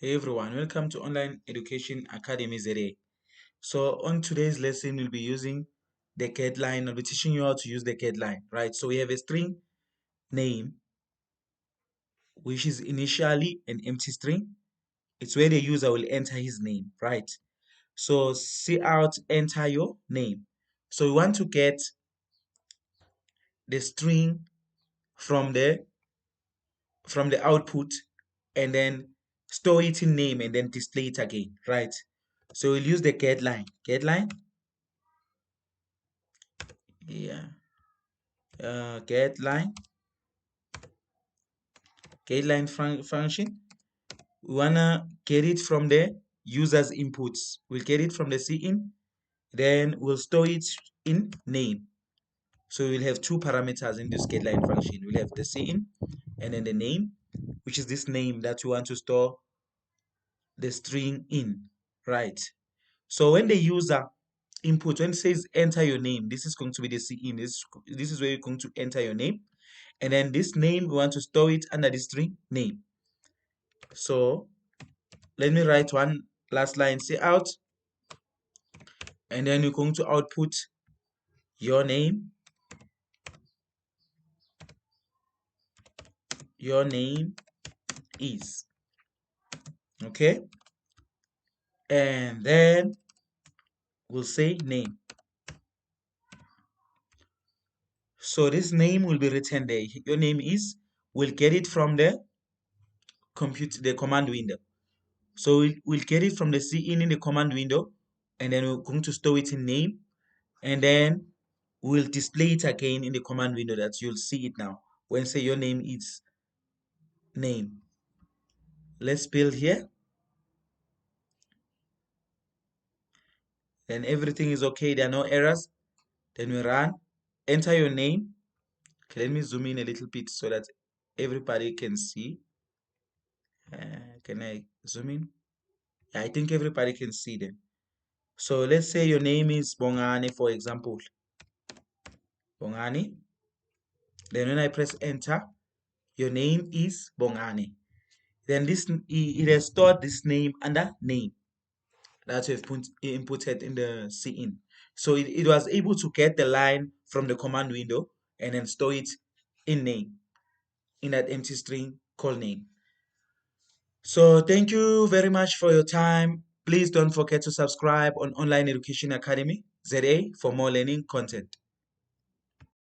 Hey everyone, welcome to Online Education Academy ZA. So on today's lesson, we'll be using the getline. I'll be teaching you how to use the getline, right? So we have a string name, which is initially an empty string. It's where the user will enter his name, right? So see out, enter your name. So we want to get the string from the output and then store it in name and then display it again, right? So we'll use the getline. Getline, yeah. Getline function. We wanna get it from the user's inputs. We'll get it from the cin, then we'll store it in name. So we'll have two parameters in this getline function. We'll have the cin and then the name, which is this name that we want to store the string in, right? So when the user input, when it says enter your name, this is going to be the cin. This is where you're going to enter your name. And then this name, we want to store it under the string name. So let me write one last line, say out, and then you're going to output your name. Your name is, okay? And then we'll say name. So this name will be written there. Your name is, we'll get it from the command window. So we'll get it from the cin in the command window, and then we're going to store it in name, and then we'll display it again in the command window that you'll see it now. When say your name is name. Let's build here. Then everything is okay. There are no errors. Then we run. Enter your name. Okay, let me zoom in a little bit so that everybody can see. Can I zoom in? Yeah, I think everybody can see them. So let's say your name is Bongani, for example. Bongani. Then when I press enter, your name is Bongani. Then this it has stored this name under name that you've inputted in the cin. So it was able to get the line from the command window and then store it in name, in that empty string called name. So thank you very much for your time. Please don't forget to subscribe on Online Education Academy ZA for more learning content.